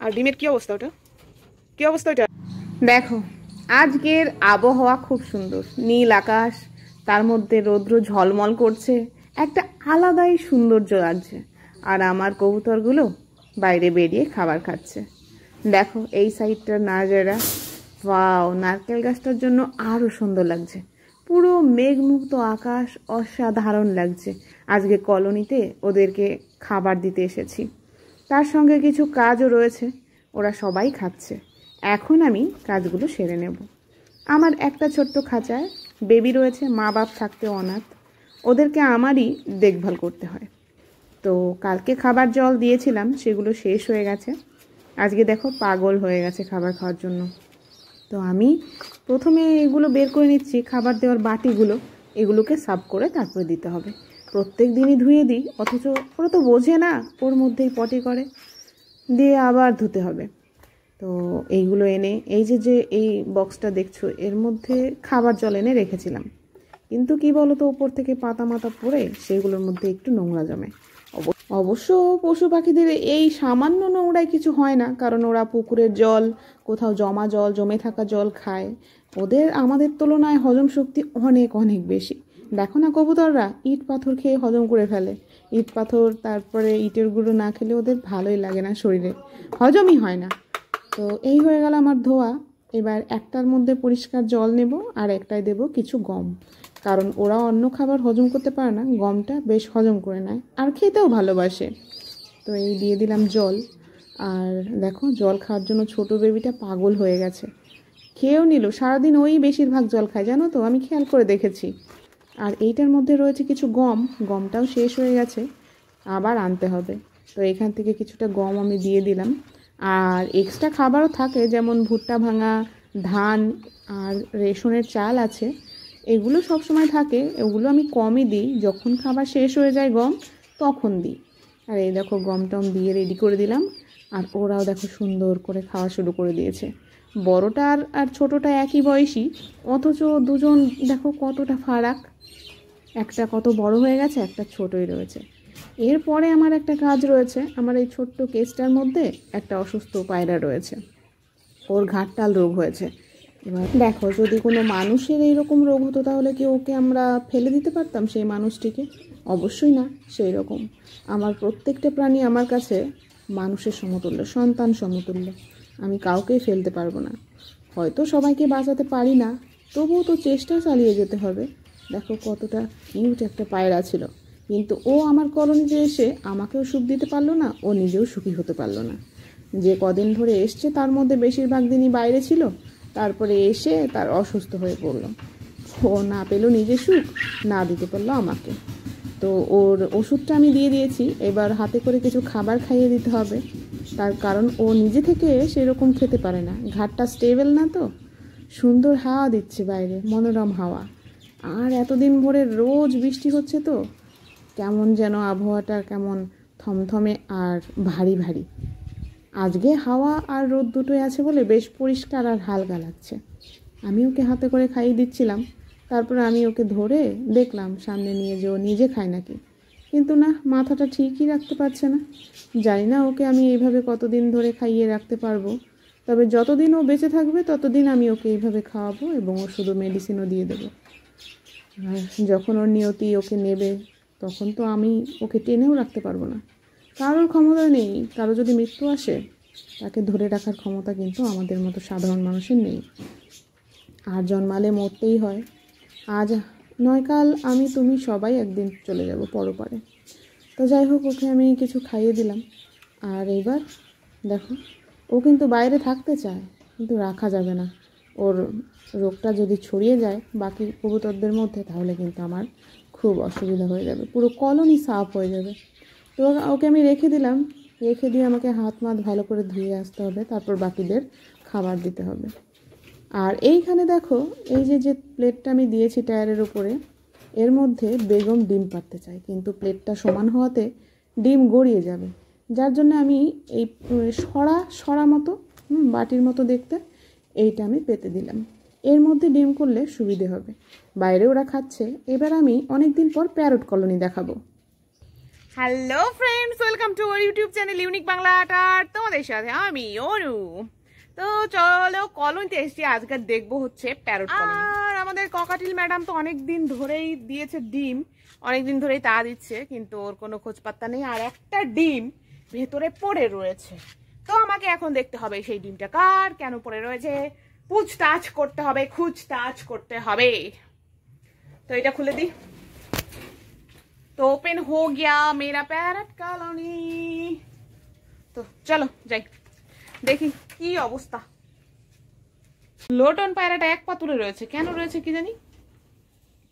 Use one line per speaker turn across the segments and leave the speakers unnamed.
আর ডিমের কি অবস্থা ওটা, কি অবস্থা ওটা? দেখো, আজকের আবহাওয়া খুব সুন্দর, নীল আকাশ, তার মধ্যে রৌদ্র ঝলমল করছে, একটা আলাদাই সৌন্দর্য লাগছে। আর আমার কবুতরগুলো বাইরে বেরিয়ে খাবার খাচ্ছে। দেখো এই সাইডটার নাজারা, ওয়াও, নারকেল গাছটার জন্য আরো সুন্দর লাগছে। পুরো মেঘমুক্ত আকাশ, অসাধারণ লাগছে। আজকে কলোনিতে ওদেরকে খাবার দিতে এসেছি, তার সঙ্গে কিছু কাজও রয়েছে, ওরা সবাই খাচ্ছে। এখন আমি কাজগুলো সেরে নেব। আমার একটা ছোট্ট খাঁচায় বেবি রয়েছে, মা বাপ থাকতে অনাথ, ওদেরকে আমারই দেখভাল করতে হয়। তো কালকে খাবার জল দিয়েছিলাম, সেগুলো শেষ হয়ে গেছে। আজকে দেখো পাগল হয়ে গেছে খাবার খাওয়ার জন্য। তো আমি প্রথমে এগুলো বের করে নিচ্ছি, খাবার দেওয়ার বাটিগুলো, এগুলোকে সাফ করে তারপরে দিতে হবে। প্রত্যেক দিনই ধুয়ে দিই, অথচ ওরা তো বোঝে না, ওর মধ্যেই পটি করে, দিয়ে আবার ধুতে হবে। তো এইগুলো এনে এই যে এই বক্সটা দেখছো, এর মধ্যে খাবার জল এনে রেখেছিলাম, কিন্তু কি বলো তো, উপর থেকে পাতা মাতা পড়ে সেগুলোর মধ্যে একটু নোংরা জমে। অবশ্য পশু পাখিদের এই সামান্য নোংরায় কিছু হয় না, কারণ ওরা পুকুরের জল, কোথাও জমা জল, জমে থাকা জল খায়। ওদের আমাদের তুলনায় হজম শক্তি অনেক অনেক বেশি। দেখো না, কবুতররা ইট পাথর খেয়ে হজম করে ফেলে। ইট পাথর, তারপরে ইটের গুঁড়ো না খেলে ওদের ভালোই লাগে না, শরীরে হজমই হয় না। তো এই হয়ে গেল আমার ধোয়া। এবার একটার মধ্যে পরিষ্কার জল নেব, আর একটায় দেব কিছু গম, কারণ ওরা অন্য খাবার হজম করতে পারে না, গমটা বেশ হজম করে নেয় আর খেতেও ভালোবাসে। তো এই দিয়ে দিলাম জল। আর দেখো, জল খাওয়ার জন্য ছোট বেবিটা পাগল হয়ে গেছে, খেয়েও নিল। সারাদিন ওই বেশিরভাগ জল খায়, জানো তো, আমি খেয়াল করে দেখেছি। আর এইটার মধ্যে রয়েছে কিছু গম, গমটাও শেষ হয়ে গেছে, আবার আনতে হবে। তো এখান থেকে কিছুটা গম আমি দিয়ে দিলাম। আর এক্সট্রা খাবারও থাকে, যেমন ভুট্টা ভাঙা, ধান, আর রেশনের চাল আছে, এগুলো সব সময় থাকে। এগুলো আমি কমই দিই, যখন খাবার শেষ হয়ে যায় গম, তখন দিই। আর এই দেখো, গম টম দিয়ে রেডি করে দিলাম। আর ওরাও দেখো সুন্দর করে খাওয়া শুরু করে দিয়েছে। বড়টা আর ছোটোটা একই বয়সী, অথচ দুজন দেখো কতটা ফারাক। একটা কত বড় হয়ে গেছে, একটা ছোটই রয়েছে। এরপরে আমার একটা কাজ রয়েছে। আমার এই ছোট্ট কেসটার মধ্যে একটা অসুস্থ পায়রা রয়েছে, ওর ঘাটটাল রোগ হয়েছে। এবার দেখো, যদি কোনো মানুষের এইরকম রোগ হতো, তাহলে কি ওকে আমরা ফেলে দিতে পারতাম সেই মানুষটিকে? অবশ্যই না। সেই রকম আমার প্রত্যেকটা প্রাণী আমার কাছে মানুষের সমতুল্য, সন্তান সমতুল্য। আমি কাউকেই ফেলতে পারবো না। হয়তো সবাইকে বাঁচাতে পারি না, তবুও তো চেষ্টা চালিয়ে যেতে হবে। দেখো কতটা কিউট একটা পায়রা ছিল, কিন্তু ও আমার কলোনিতে এসে আমাকেও সুখ দিতে পারলো না, ও নিজেও সুখী হতে পারলো না। যে কদিন ধরে এসছে তার মধ্যে বেশিরভাগ দিনই বাইরে ছিল, তারপরে এসে তার অসুস্থ হয়ে পড়লো। ও না পেলো নিজে সুখ, না দিতে পারলো আমাকে। তো ওর ওষুধটা আমি দিয়ে দিয়েছি, এবার হাতে করে কিছু খাবার খাইয়ে দিতে হবে। তার কারণ ও নিজে থেকে সেরকম খেতে পারে না, ঘাটটা স্টেবল না তো। সুন্দর হাওয়া দিচ্ছে বাইরে, মনোরম হাওয়া। আর এতদিন ভরে রোজ বৃষ্টি হচ্ছে, তো কেমন যেন আবহাওয়াটা কেমন থমথমে আর ভারী ভারী। আজকে হাওয়া আর রোদ দুটোই আছে বলে বেশ পরিষ্কার আর হালকা লাগছে। আমি ওকে হাতে করে খাইয়ে দিচ্ছিলাম, তারপরে আমি ওকে ধরে দেখলাম সামনে নিয়ে যে ও নিজে খায় নাকি, কিন্তু না, মাথাটা ঠিকই রাখতে পারছে না। জানি না ওকে আমি এইভাবে কতদিন ধরে খাইয়ে রাখতে পারবো, তবে যতদিন ও বেঁচে থাকবে ততদিন আমি ওকে এইভাবে খাওয়াবো, এবং ও শুধু মেডিসিনও দিয়ে দেবো। আর যখন ওর নিয়তি ওকে নেবে, তখন তো আমি ওকে টেনেও রাখতে পারবো না। কারোর ক্ষমতা নেই, কারো যদি মৃত্যু আসে, তাকে ধরে রাখার ক্ষমতা কিন্তু আমাদের মতো সাধারণ মানুষের নেই। আর জন্মালে মরতেই হয়। আজ নয় কাল আমি তুমি সবাই একদিন চলে যাব পরপারে। তো যাই হোক, ওকে আমি কিছু খাইয়ে দিলাম। আর এইবার দেখো, ও কিন্তু বাইরে থাকতে চায়, কিন্তু রাখা যাবে না। ওর রোগটা যদি ছড়িয়ে যায় বাকি কবুতরদের মধ্যে, তাহলে কিন্তু আমার খুব অসুবিধা হয়ে যাবে, পুরো কলোনি সাফ হয়ে যাবে। তো ওকে আমি রেখে দিলাম, রেখে দিয়ে আমাকে হাত মাত ভালো করে ধুয়ে আসতে হবে, তারপর বাকিদের খাবার দিতে হবে। আর এইখানে দেখো, এই যে প্লেটটা আমি দিয়েছি টায়ারের উপরে, এর মধ্যে বেগম ডিম পাড়তে চায়, কিন্তু প্লেটটা সমান হওয়াতে ডিম গড়িয়ে যাবে। যার জন্য আমি এই সরা সরা মতো, বাটির মতো দেখতে, এইটা আমি পেতে দিলাম। এর মধ্যে ডিম করলে সুবিধে হবে। বাইরে ওরা খাচ্ছে। এবার আমি অনেক দিন পর প্যারট কলোনি দেখাবো। Hello friends, welcome to our YouTube channel unique Bangla art. আর তোমাদের সাথে আমি অনু। তো চলো কলোনিতে এসেছি, আজকে দেখবো হচ্ছে প্যারট কলোনি। আর আমাদের ককাটিল ম্যাডাম তো অনেকদিন ধরেই দিয়েছে ডিম, অনেকদিন ধরেই তা দিচ্ছে, কিন্তু ওর কোনো খোঁজ পাত্তা নেই। আর একটা ডিম ভেতরে পড়ে রয়েছে, তো আমাকে এখন দেখতে হবে সেই ডিমটা কার, কেন পড়ে রয়েছে, পুছতাছ করতে হবে, খুঁজতাছ করতে হবে। তো এটা খুলে দিই। तो ओपन हो गया मेरा पैरट कॉलोनी। तो चलो যাই দেখি কি অবস্থা। লোটন প্যারাটা এক পাতুলে রয়েছে, কেন রয়েছে কি জানি,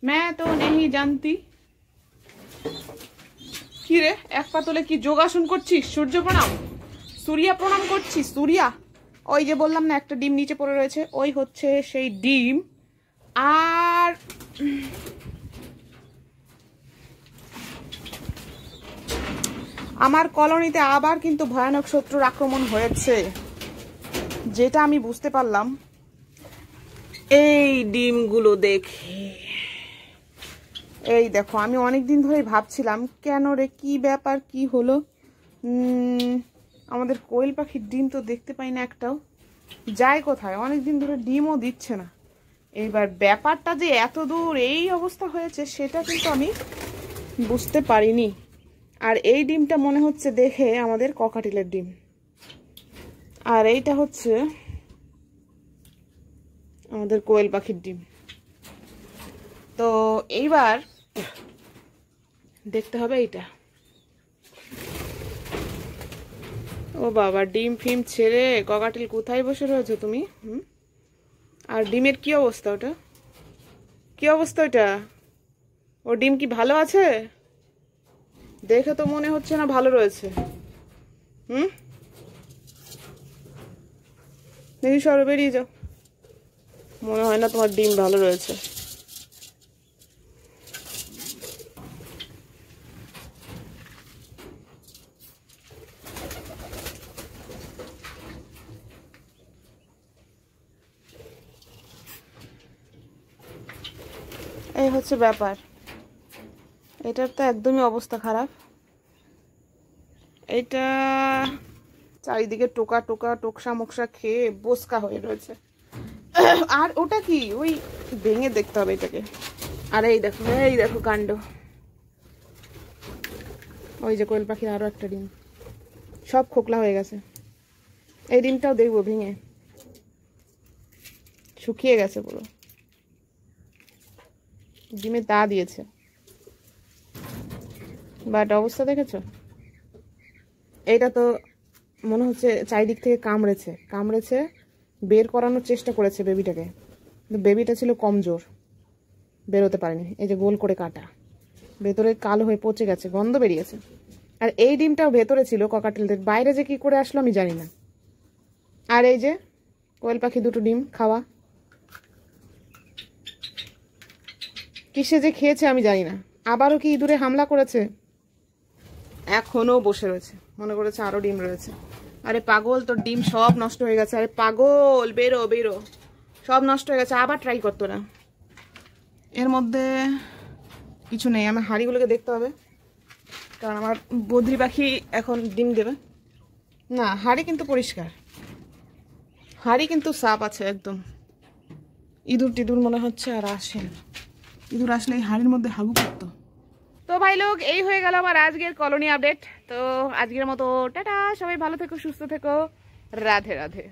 मैं तो नहीं जानती। কি রে, এক পাতুলে কি যোগাসন করছিস? সূর্য প্রণাম, সূর্যা প্রণাম করছিস? সূর্যা, ওই যে বললাম না একটা ডিম নিচে পড়ে রয়েছে, ওই হচ্ছে সেই ডিম। আর আমার কলোনিতে আবার কিন্তু ভয়ানক শত্রুর আক্রমণ হয়েছে, যেটা আমি বুঝতে পারলাম এই ডিমগুলো দেখে। এই দেখো, আমি অনেকদিন ধরে ভাবছিলাম কেন রে, কি ব্যাপার, কি হলো, আমাদের কোয়েল পাখির ডিম তো দেখতে পাই না একটাও, যায় কোথায়? অনেকদিন ধরে ডিমও দিচ্ছে না। এইবার ব্যাপারটা যে এত দূর এই অবস্থা হয়েছে সেটা কিন্তু আমি বুঝতে পারিনি। আর এই ডিমটা মনে হচ্ছে দেখে আমাদের ককাটিলের ডিম, আর এইটা হচ্ছে আমাদের কোয়েল পাখির ডিম। তো এইবার দেখতে হবে এইটা। ও বাবা, ডিম ফিম ছেড়ে ককাটিল কোথায় বসে রয়েছে তুমি? আর ডিমের কি অবস্থা? ওটা কি অবস্থা? ওটা ও ডিম কি ভালো আছে? দেখে তো মনে হচ্ছে না ভালো রয়েছে। দেখি সরো, বেরিয়ে যাও, মনে হয় না তোমার ডিম ভালো রয়েছে। এই হচ্ছে ব্যাপার, এটার তো একদমই অবস্থা খারাপ। এটা চারিদিকে টোকা টোকা টোকসা মোকসা খেয়ে বোসকা হয়ে রয়েছে। আর ওটা কি, ওই ভেঙে দেখতে হবে এটাকে। আর এই দেখো, এই দেখো কাণ্ড, ওই যে কোয়েল পাখির আরো একটা ডিম, সব খোকলা হয়ে গেছে। এই ডিমটাও দেখবো ভেঙে, শুকিয়ে গেছে পুরো, ডিমে তা দিয়েছে। বাট অবস্থা দেখেছো? এইটা তো মনে হচ্ছে চারিদিক থেকে কামড়েছে, বের করানোর চেষ্টা করেছে বেবিটাকে, কিন্তু বেবিটা ছিল কমজোর, বেরোতে পারেনি। এই যে গোল করে কাটা, ভেতরে কালো হয়ে পচে গেছে, গন্ধ বেরিয়েছে। আর এই ডিমটাও ভেতরে ছিল ককাটেলদের, বাইরে যে কি করে আসলো আমি জানি না। আর এই যে কোয়েল পাখি দুটো ডিম খাওয়া, কিসে যে খেয়েছে আমি জানি না। আবারও কি ইঁদুরে হামলা করেছে? এখনো বসে রয়েছে, মনে করেছে আরো ডিম রয়েছে। আরে পাগল, তোর ডিম সব নষ্ট হয়ে গেছে। আরে পাগল, বেরো বেরো, সব নষ্ট হয়ে গেছে, আবার ট্রাই করতো না। এর মধ্যে কিছু নেই, আমার হাঁড়িগুলোকে দেখতে হবে, কারণ আমার বদ্রি পাখি এখন ডিম দেবে না। হাঁড়ি কিন্তু পরিষ্কার, হাঁড়ি কিন্তু সাফ আছে একদম। ইঁদুর টিঁদুর মনে হচ্ছে আর আসে, ইঁদুর আসলে এই হাঁড়ির মধ্যে হাগু করতো। তো ভাই লোক, এই হয়ে গেল আমার আজকের কলোনি আপডেট। তো আজকের মতো টাটা, সবাই ভালো থেকো, সুস্থ থেকো, রাধে রাধে।